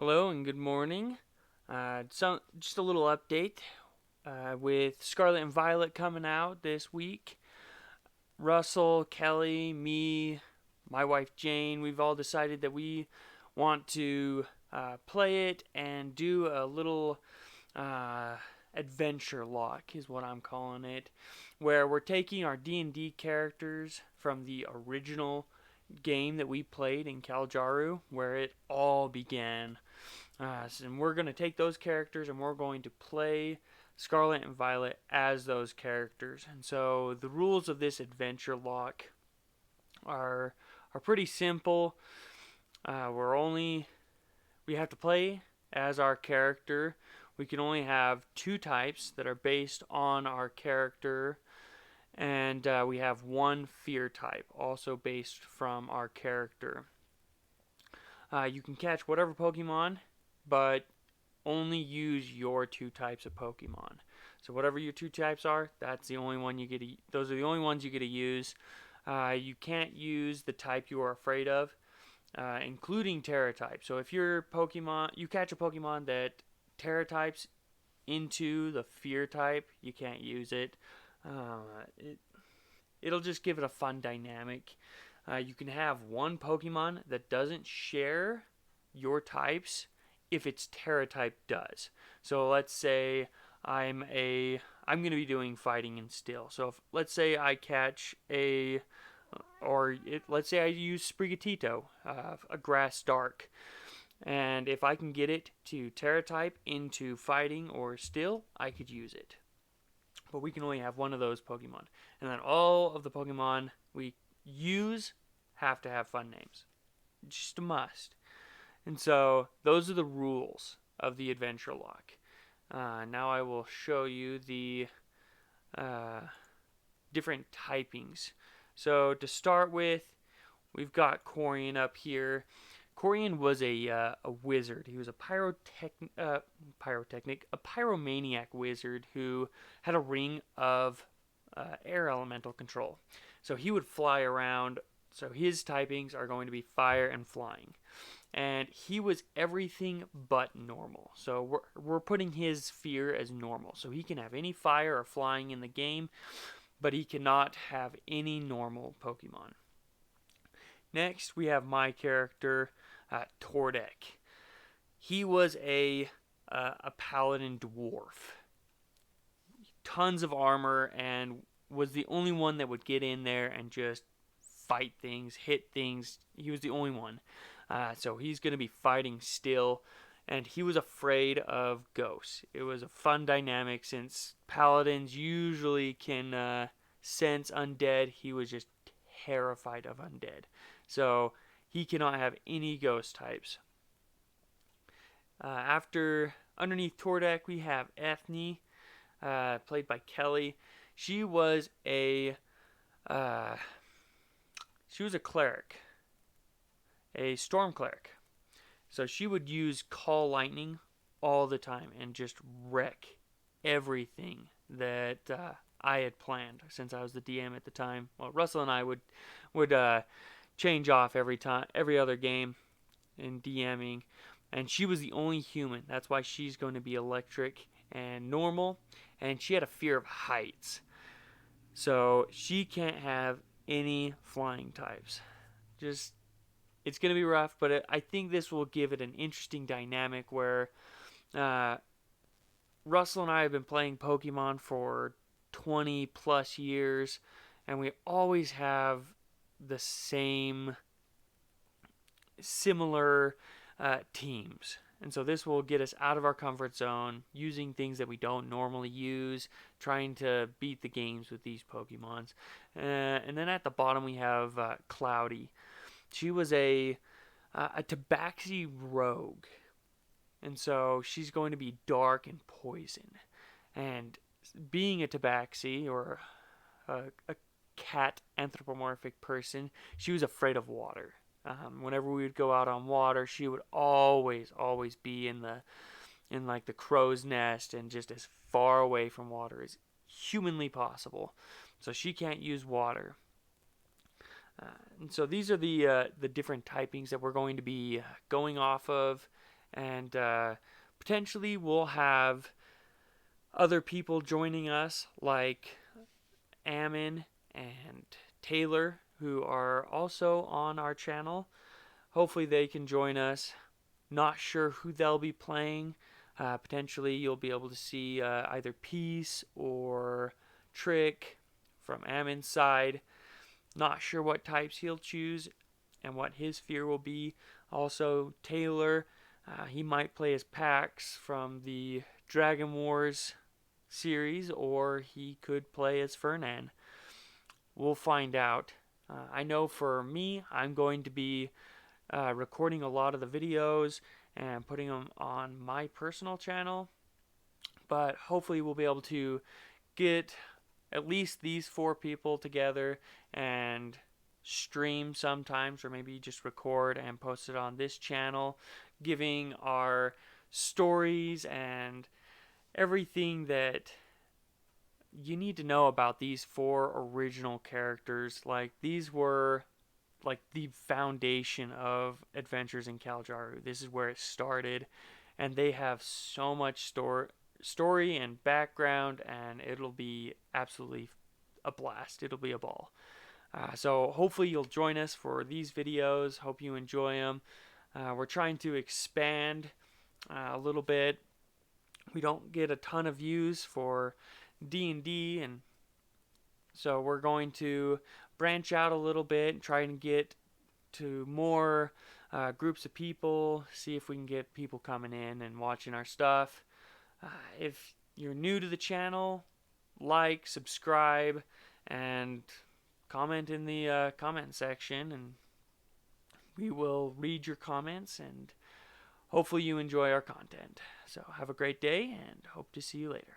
Hello and good morning. Just a little update with Scarlet and Violet coming out this week. Russell, Kelly, me, my wife Jane, we've all decided that we want to play it and do a little uh, adventure lock, is what I'm calling it, where we're taking our D&D characters from the original game that we played in Kal'Jaru, where it all began. And we're going to take those characters and we're going to play Scarlet and Violet as those characters. And so the rules of this adventure lock are pretty simple. We have to play as our character. We can only have two types that are based on our character, and we have one fear type also based from our character. You can catch whatever Pokemon, but only use your two types of Pokemon. So whatever your two types are, that's the only one you get. Those are the only ones you get to use. You can't use the type you are afraid of, including Terra type. So if you catch a Pokemon that Terra types into the Fear type, you can't use it. Uh, it it'll just give it a fun dynamic. You can have one Pokemon that doesn't share your types if its Terra type does. So let's say I'm going to be doing fighting and still. So let's say I catch let's say I use Sprigatito, a grass dark, and if I can get it to Terra type into fighting or still, I could use it. But we can only have one of those Pokemon, and then all of the Pokemon we use have to have fun names. Just a must. And so those are the rules of the adventure lock. Now I will show you the uh, different typings. So to start with, we've got Corian up here. Corian was a wizard. He was a a pyromaniac wizard who had a ring of air elemental control. So he would fly around. So his typings are going to be fire and flying, and he was everything but normal. So we're putting his fear as normal. So he can have any fire or flying in the game, but he cannot have any normal Pokemon. Next, we have my character, Tordek. He was a paladin dwarf, tons of armor, and was the only one that would get in there and just fight things, hit things. He was the only one. So he's going to be fighting still, and he was afraid of ghosts. It was a fun dynamic since paladins usually can sense undead. He was just terrified of undead. So he cannot have any ghost types. After underneath Tordek, we have Ethne, played by Kelly. She was a uh, she was a cleric, a storm cleric. So she would use Call Lightning all the time and just wreck everything that I had planned since I was the DM at the time. Well, Russell and I would change off every other game in DMing, and she was the only human. That's why she's going to be electric and normal, and she had a fear of heights, so she can't have any flying types. Just it's going to be rough, but I think this will give it an interesting dynamic where uh, Russell and I have been playing Pokemon for 20 plus years, and we always have the same similar teams. And so this will get us out of our comfort zone, using things that we don't normally use, trying to beat the games with these Pokemons. And then at the bottom we have Cloudy. She was a Tabaxi rogue, and so she's going to be dark and poison. And being a Tabaxi, or a cat anthropomorphic person, she was afraid of water. Whenever we would go out on water, she would always be in like the crow's nest and just as far away from water as humanly possible. So she can't use water. And so these are the different typings that we're going to be going off of, and potentially we'll have other people joining us like Ammon and Taylor, who are also on our channel. Hopefully they can join us. Not sure who they'll be playing. Potentially you'll be able to see either Peace or Trick from Ammon's side. Not sure what types he'll choose and what his fear will be. Also, Taylor, he might play as Pax from the Dragon Wars series, or he could play as Fernan. We'll find out. I know for me, I'm going to be recording a lot of the videos and putting them on my personal channel, but hopefully we'll be able to get at least these 4 people together and stream sometimes, or maybe just record and post it on this channel, giving our stories and everything that you need to know about these 4 original characters. Like, these were like the foundation of Adventures in Kal'Jaru. This is where it started, and they have so much story and background, and it'll be absolutely a blast. It'll be a ball. So hopefully you'll join us for these videos. Hope you enjoy them. We're trying to expand a little bit. We don't get a ton of views for D&D, and so we're going to branch out a little bit and try and get to more groups of people, see if we can get people coming in and watching our stuff. If you're new to the channel, like, subscribe, and comment in the comment section, and we will read your comments, and hopefully you enjoy our content. So have a great day, and hope to see you later.